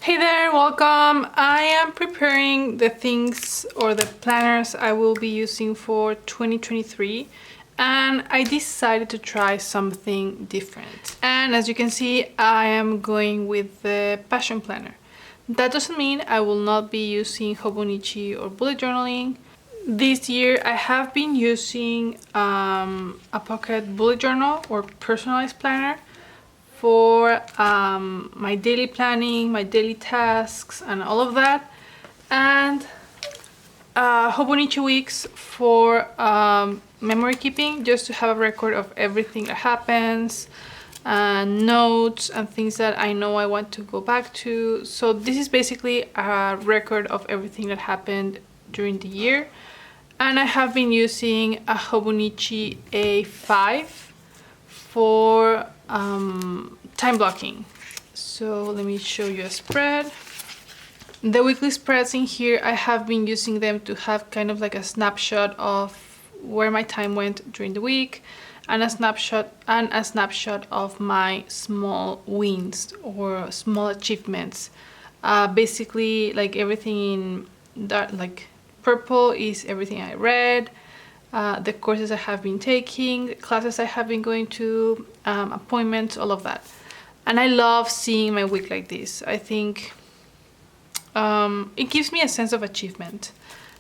Hey there, welcome. I am preparing the things or the planners I will be using for 2023, and I decided to try something different. And as you can see, I am going with the Passion Planner. That doesn't mean I will not be using Hobonichi or bullet journaling. This year I have been using a pocket bullet journal or personalized planner for my daily planning, my daily tasks, and all of that, and Hobonichi weeks for memory keeping, just to have a record of everything that happens, notes and things that I know I want to go back to. So this is basically a record of everything that happened during the year. And I have been using a Hobonichi A5 for time blocking. So let me show you a spread. The weekly spreads in here, I have been using them to have kind of like a snapshot of where my time went during the week, and a snapshot of my small wins or small achievements. Basically, like everything in that, like purple is everything I read, the courses I have been taking, classes I have been going to, appointments, all of that. And I love seeing my week like this. I think it gives me a sense of achievement,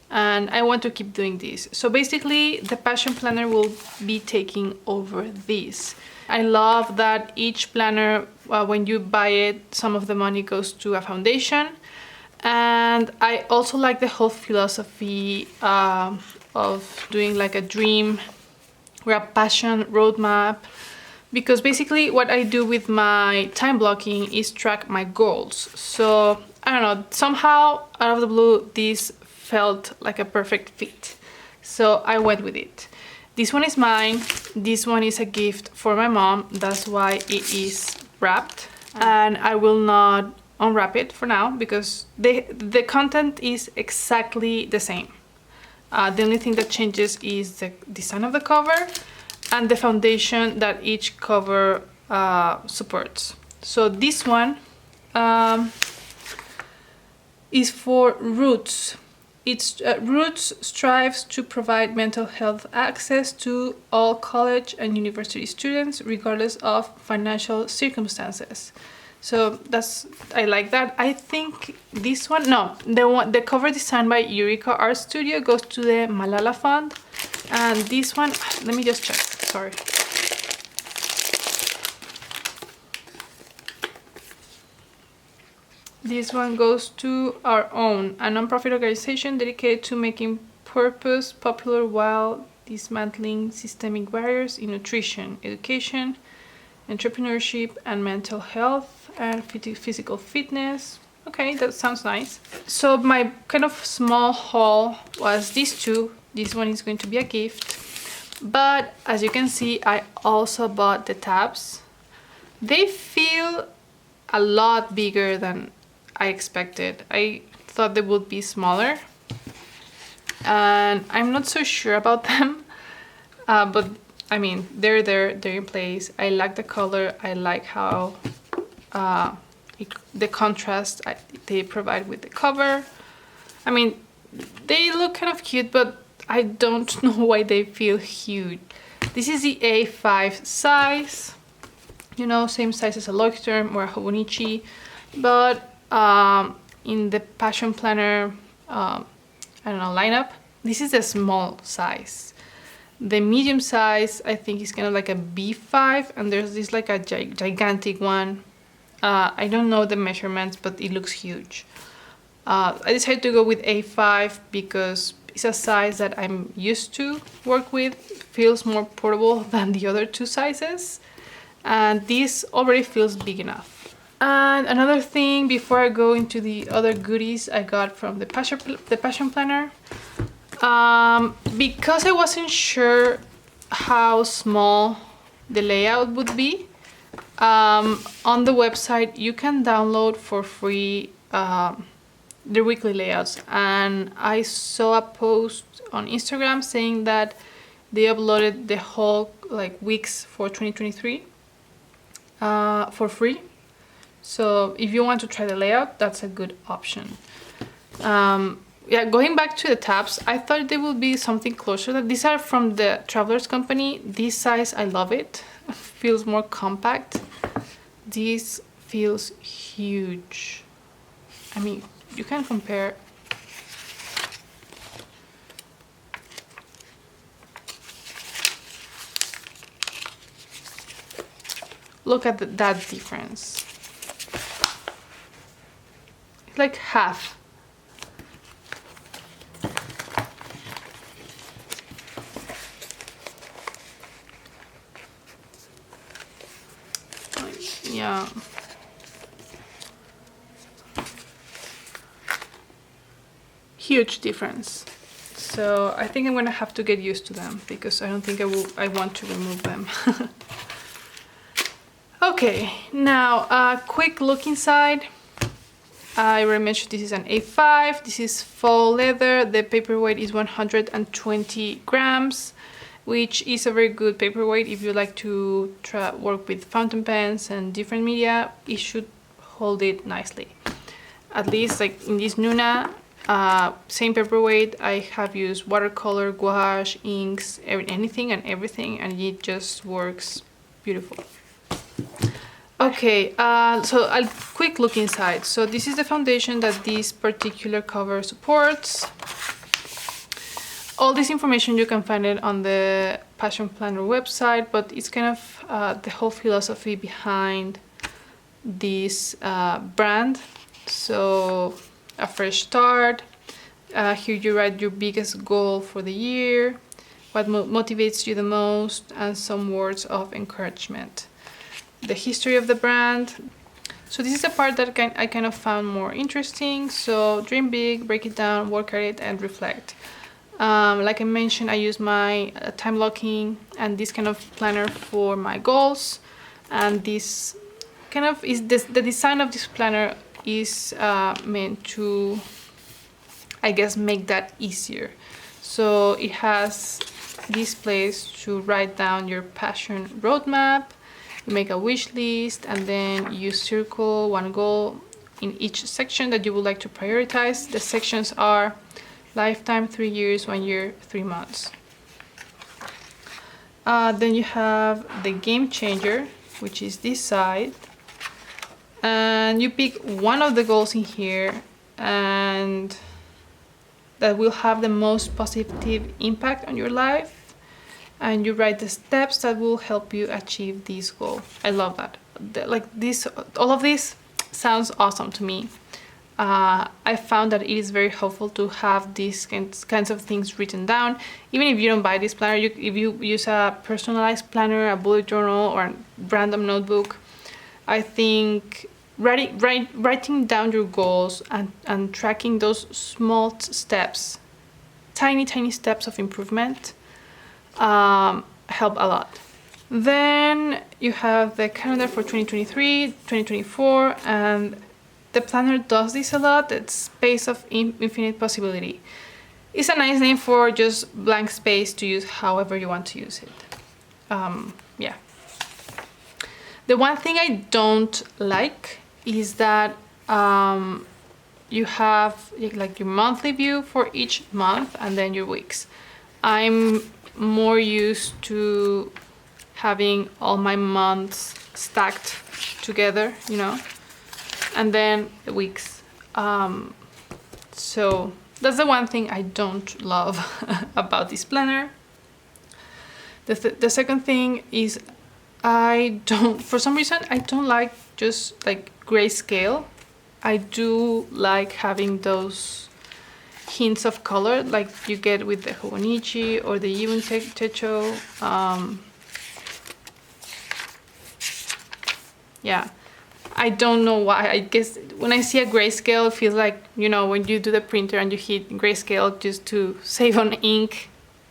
and I want to keep doing this. So basically the Passion Planner will be taking over this. I love that each planner, when you buy it, some of the money goes to a foundation. And I also like the whole philosophy of doing like a dream or a passion roadmap, because basically what I do with my time blocking is track my goals. So I don't know, somehow out of the blue this felt like a perfect fit, so I went with it. This one is mine, this one is a gift for my mom, that's why it is wrapped, and I will not unwrap it for now because the content is exactly the same. The only thing that changes is the design of the cover and the foundation that each cover supports. So this one is for Roots. Roots strives to provide mental health access to all college and university students regardless of financial circumstances. So I like that. I think this one, no, the cover design by Eureka Art Studio goes to the Malala Fund, and this one, let me just check, sorry. This one goes to Our Own, a non-profit organization dedicated to making purpose popular while dismantling systemic barriers in nutrition, education, entrepreneurship, and mental health and physical fitness. Okay, that sounds nice. So my kind of small haul was these two. This one is going to be a gift, but as you can see, I also bought the tabs. They feel a lot bigger than I expected. I thought they would be smaller, and I'm not so sure about them, but I mean, they're there, they're in place. I like the color, I like how the contrast they provide with the cover. I mean, they look kind of cute, but I don't know why they feel huge. This is the A5 size, you know, same size as a Leuchtturm or a Hobonichi, but in the Passion Planner, I don't know, lineup, this is a small size. The medium size, I think, is kind of like a B5, and there's this like a gigantic one. I don't know the measurements, but it looks huge. I decided to go with A5 because it's a size that I'm used to work with. It feels more portable than the other two sizes, and this already feels big enough. And another thing, before I go into the other goodies I got from the Passion Planner, because I wasn't sure how small the layout would be, on the website you can download for free the weekly layouts, and I saw a post on Instagram saying that they uploaded the whole like weeks for 2023 for free. So if you want to try the layout, that's a good option. Yeah, going back to the tabs, I thought they would be something closer. These are from the Travelers Company. This size, I love it. Feels more compact. This feels huge. I mean, you can compare. Look at that difference. It's like half. Yeah. Huge difference. So I think I'm gonna have to get used to them because I don't think I want to remove them. Okay, now a quick look inside. I already mentioned this is an A5. This is faux leather. The paperweight is 120 grams, which is a very good paperweight if you like to work with fountain pens and different media. It should hold it nicely. At least like in this Nuna, same paperweight, I have used watercolor, gouache, inks, anything and everything, and it just works beautiful. Okay, so a quick look inside. So this is the foundation that this particular cover supports. All this information you can find it on the Passion Planner website, but it's kind of the whole philosophy behind this brand. So a fresh start. Here you write your biggest goal for the year, what motivates you the most, and some words of encouragement. The history of the brand. So this is the part that I kind of found more interesting. So dream big, break it down, work at it, and reflect. Like I mentioned, I use my time blocking and this kind of planner for my goals. And this kind of is the design of this planner is meant to, I guess, make that easier. So it has this place to write down your passion roadmap. You make a wish list, and then you circle one goal in each section that you would like to prioritize. The sections are lifetime, 3 years, 1 year, 3 months. Then you have the game changer, which is this side. And you pick one of the goals in here and that will have the most positive impact on your life. And you write the steps that will help you achieve this goal. I love that. Like this, all of this sounds awesome to me. I found that it is very helpful to have these kinds of things written down. Even if you don't buy this planner, if you use a personalized planner, a bullet journal, or a random notebook, I think writing down your goals and tracking those small steps, tiny steps of improvement, help a lot. Then you have the calendar for 2023, 2024, and the planner does this a lot. It's space of infinite possibility. It's a nice name for just blank space to use however you want to use it. Yeah. The one thing I don't like is that you have like your monthly view for each month and then your weeks. I'm more used to having all my months stacked together, you know, and then the weeks. So that's the one thing I don't love about this planner. The second thing is for some reason, I don't like just like grayscale. I do like having those hints of color like you get with the Hobonichi or the Ibun Techo. Yeah, I don't know why. I guess when I see a grayscale, it feels like, you know, when you do the printer and you hit grayscale just to save on ink.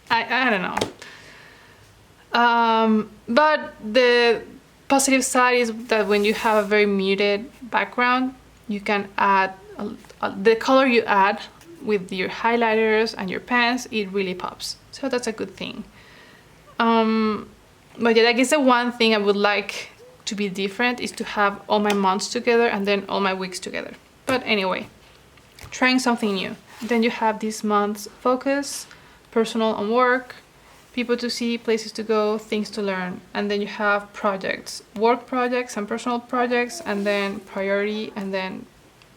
I don't know. But the positive side is that when you have a very muted background, you can add the color you add with your highlighters and your pens, it really pops. So that's a good thing. But yeah, I guess the one thing I would like to be different is to have all my months together and then all my weeks together. But anyway, trying something new. Then you have this month's focus, personal and work, people to see, places to go, things to learn. And then you have projects, work projects and personal projects, and then priority, and then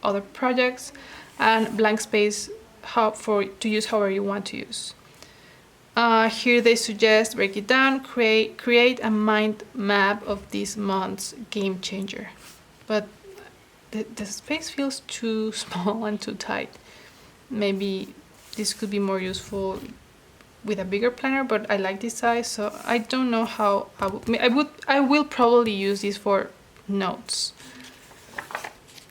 other projects, and blank space to use however you want to use. Here they suggest break it down, create a mind map of this month's game changer. But the space feels too small and too tight. Maybe this could be more useful with a bigger planner, but I like this size, so I don't know how I will probably use this for notes.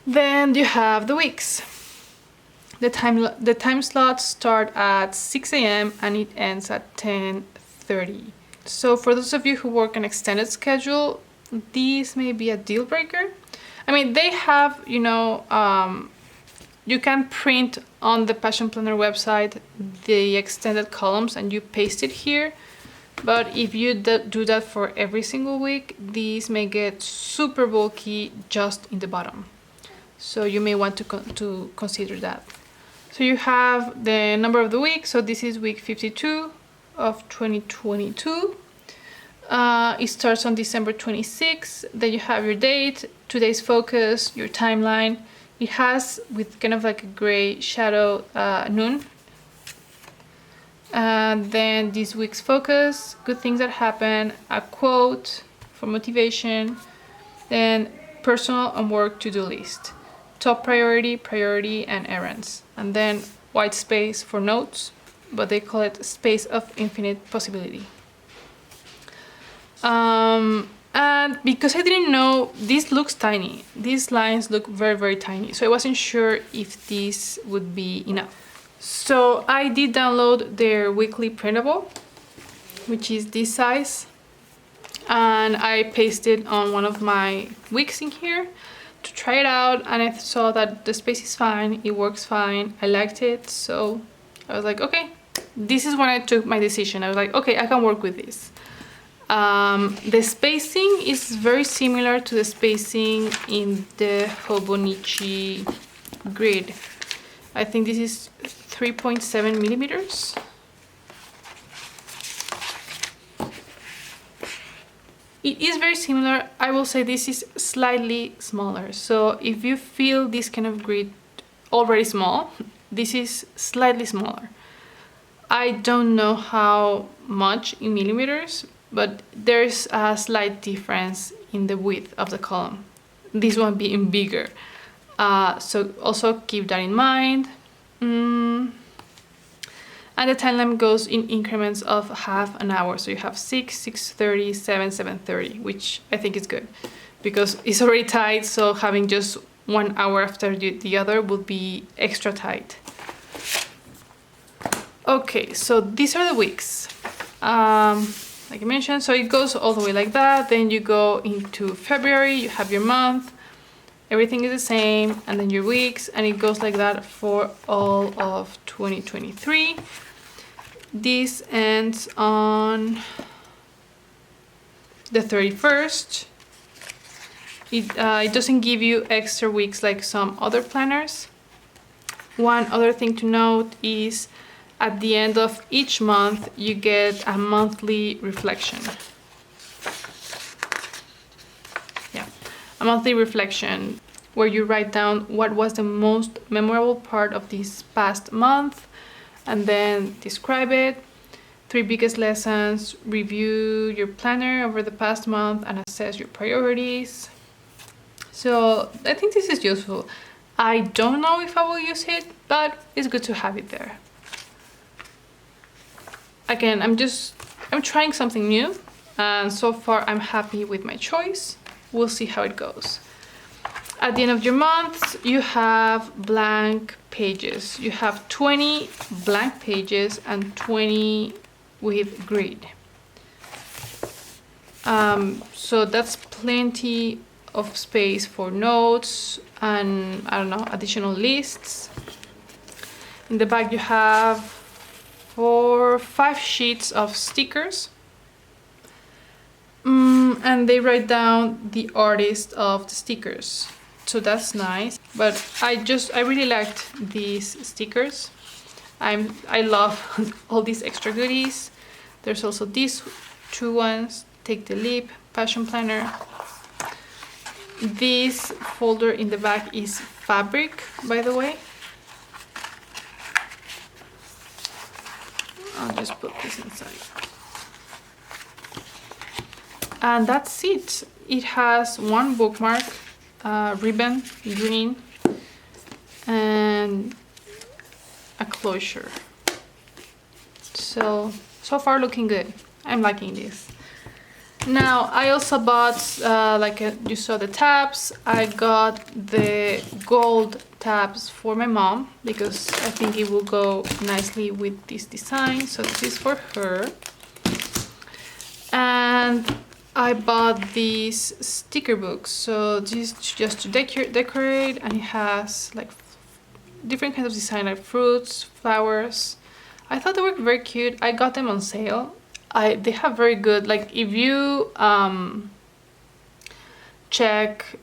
Then you have the weeks. The time slots start at 6 a.m. and it ends at 10:30. So for those of you who work an extended schedule, these may be a deal breaker. I mean, they have, you can print on the Passion Planner website the extended columns and you paste it here. But if you do that for every single week, these may get super bulky just in the bottom. So you may want to consider that. So you have the number of the week. So this is week 52 of 2022. It starts on December 26th. Then you have your date, today's focus, your timeline. It has with kind of like a gray shadow noon. And then this week's focus, good things that happen, a quote for motivation, then personal and work to-do list, top priority, and errands. And then white space for notes, but they call it space of infinite possibility. And because I didn't know, this looks tiny. These lines look very, very tiny. So I wasn't sure if this would be enough. So I did download their weekly printable, which is this size. And I pasted on one of my weeks in here to try it out. And I saw that the space is fine, it works fine, I liked it. So I was like, okay, this is when I took my decision. I was like, okay, I can work with this. The spacing is very similar to the spacing in the Hobonichi grid. I think this is 3.7 millimeters. It is very similar. I will say this is slightly smaller. So if you feel this kind of grid already small, this is slightly smaller. I don't know how much in millimeters, but there's a slight difference in the width of the column, this one being bigger. So also keep that in mind. And the timeline goes in increments of half an hour. So you have 6, 6:30, 7, 7:30, which I think is good because it's already tight. So having just 1 hour after the other would be extra tight. Okay, so these are the weeks. Like I mentioned, so it goes all the way like that. Then you go into February, you have your month, everything is the same, and then your weeks, and it goes like that for all of 2023. This ends on the 31st. It doesn't give you extra weeks like some other planners. One other thing to note is at the end of each month, you get a monthly reflection. Yeah, a monthly reflection where you write down what was the most memorable part of this past month and then describe it. 3 biggest lessons, review your planner over the past month and assess your priorities. So I think this is useful. I don't know if I will use it, but it's good to have it there. Again, I'm trying something new, and so far I'm happy with my choice. We'll see how it goes. At the end of your month, you have blank pages. You have 20 blank pages and 20 with grid. So that's plenty of space for notes and, I don't know, additional lists. In the back you have 5 sheets of stickers. And they write down the artist of the stickers, so that's nice. But I really liked these stickers. I love all these extra goodies. There's also these two ones, Take the Leap, Passion Planner. This folder in the back is fabric, by the way. I'll just put this inside. And that's it. It has one bookmark, ribbon, green, and a closure. So far looking good. I'm liking this. Now I also bought, you saw the tabs. I got the gold tabs for my mom because I think it will go nicely with this design. So this is for her. And I bought these sticker books. So this is just to decorate, and it has like different kinds of design, like fruits, flowers. I thought they were very cute. I got them on sale. They have very good, like if you check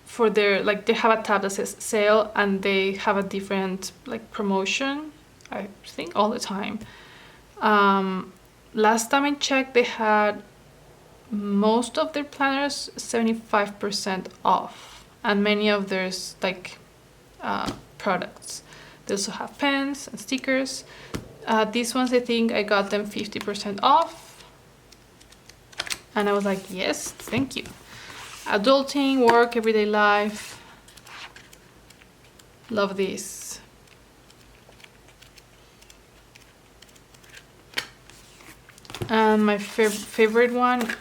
for their, like they have a tab that says sale, and they have a different like promotion, I think all the time. Last time I checked, they had most of their planners 75% off, and many of their like products. They also have pens and stickers. These ones, I think I got them 50% off, and I was like, yes, thank you. Adulting, work, everyday life. Love this. And my favorite one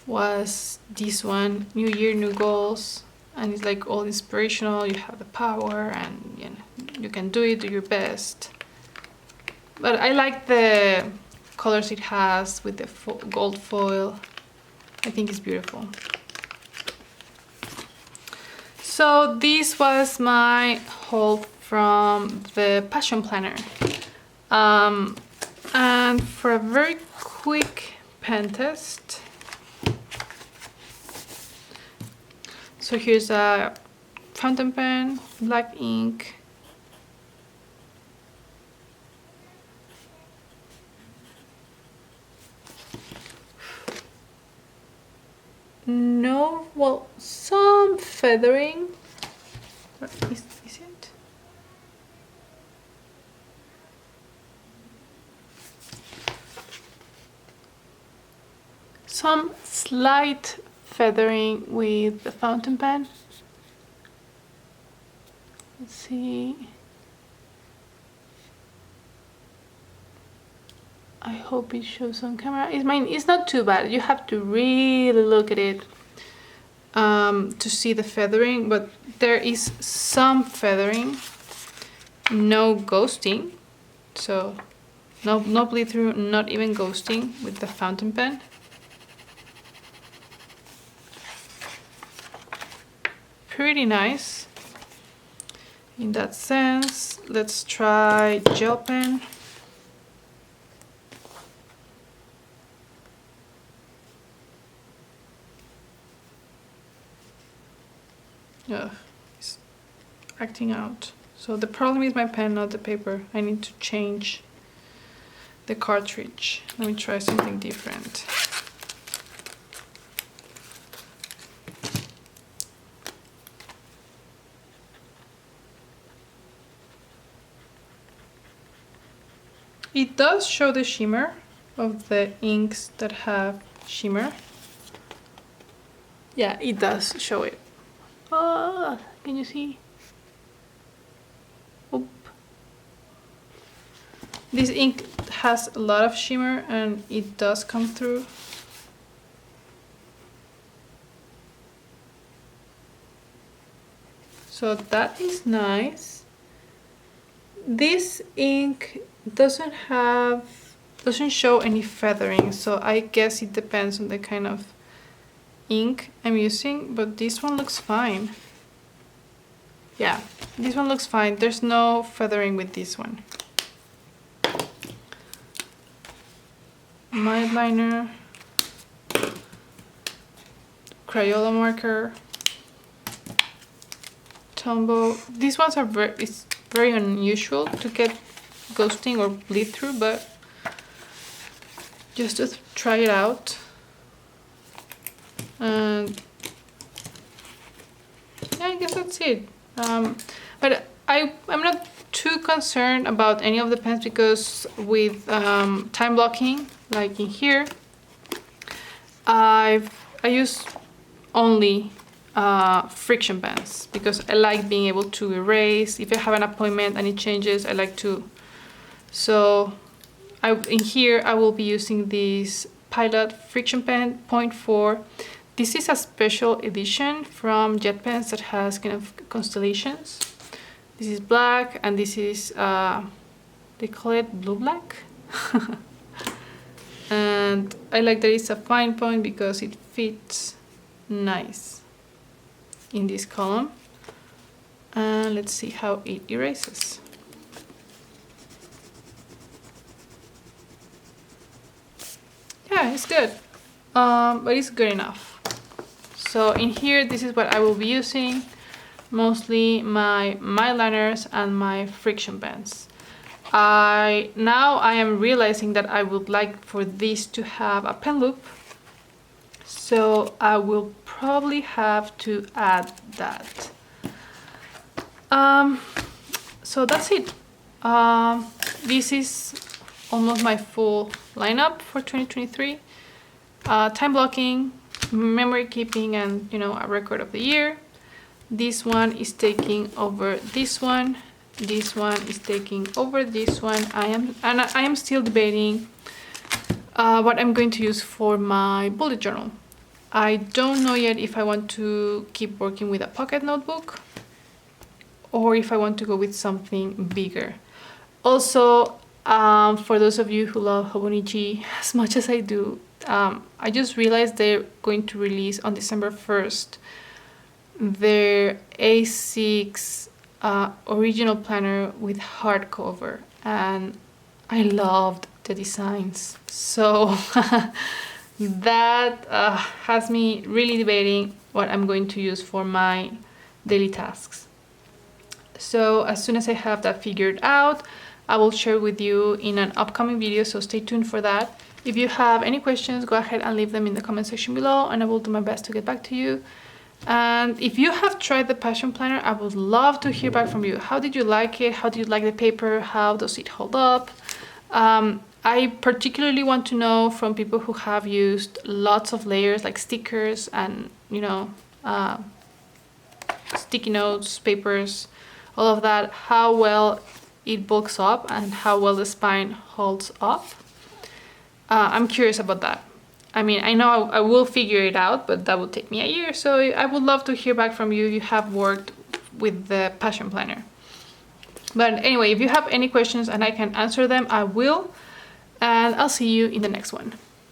was this one, New Year, New Goals. And it's like all inspirational. You have the power, and you know, you can do it, do your best. But I like the colors it has with the gold foil. I think it's beautiful. So this was my haul from the Passion Planner. And for a very quick pen test. So here's a fountain pen, black ink. No, well, some feathering. What is it? Some slight feathering with the fountain pen. Let's see. I hope it shows on camera. It's not too bad. You have to really look at it to see the feathering, but there is some feathering. No ghosting, so no bleed through, not even ghosting with the fountain pen. Pretty nice in that sense. Let's try gel pen. It's acting out. So the problem is my pen, not the paper. I need to change the cartridge. Let me try something different. It does show the shimmer of the inks that have shimmer. Yeah, it does show it. Oh, can you see? Oop. This ink has a lot of shimmer, and it does come through. So that is nice. This ink doesn't show any feathering, so I guess it depends on the kind of ink I'm using, but this one looks fine. Yeah, this one looks fine. There's no feathering with this one. Mild liner. Crayola marker, Tombow. These ones are it's very unusual to get ghosting or bleed through, but just to try it out. And yeah, I guess that's it. But I'm not too concerned about any of the pens because with time blocking, like in here, I use only friction pens because I like being able to erase. If I have an appointment and it changes, I like to. So in here I will be using this Pilot friction pen 0.4. This is a special edition from JetPens that has kind of constellations. This is black and this is they call it blue black. And I like that it's a fine point because it fits nice in this column. And let's see how it erases. Yeah, it's good, but it's good enough. So in here, this is what I will be using, mostly my Mildliners and my friction pens. Now I am realizing that I would like for this to have a pen loop, so I will probably have to add that. So that's it. This is almost my full lineup for 2023. Time blocking, memory keeping, and a record of the year. This one is taking over this one. This one is taking over this one. I am still debating what I'm going to use for my bullet journal. I don't know yet if I want to keep working with a pocket notebook or if I want to go with something bigger. Also, for those of you who love Hobonichi as much as I do, I just realized they're going to release on December 1st their A6 original planner with hardcover, and I loved the designs. So that has me really debating what I'm going to use for my daily tasks. So as soon as I have that figured out, I will share with you in an upcoming video, so stay tuned for that. If you have any questions, go ahead and leave them in the comment section below and I will do my best to get back to you. And if you have tried the Passion Planner, I would love to hear back from you. How did you like it? How did you like the paper? How does it hold up? I particularly want to know from people who have used lots of layers like stickers and sticky notes, papers, all of that, how well it bulks up and how well the spine holds up. I'm curious about that. I mean, I know I will figure it out, but that will take me a year. So I would love to hear back from you if you have worked with the Passion Planner. But anyway, if you have any questions and I can answer them, I will. And I'll see you in the next one.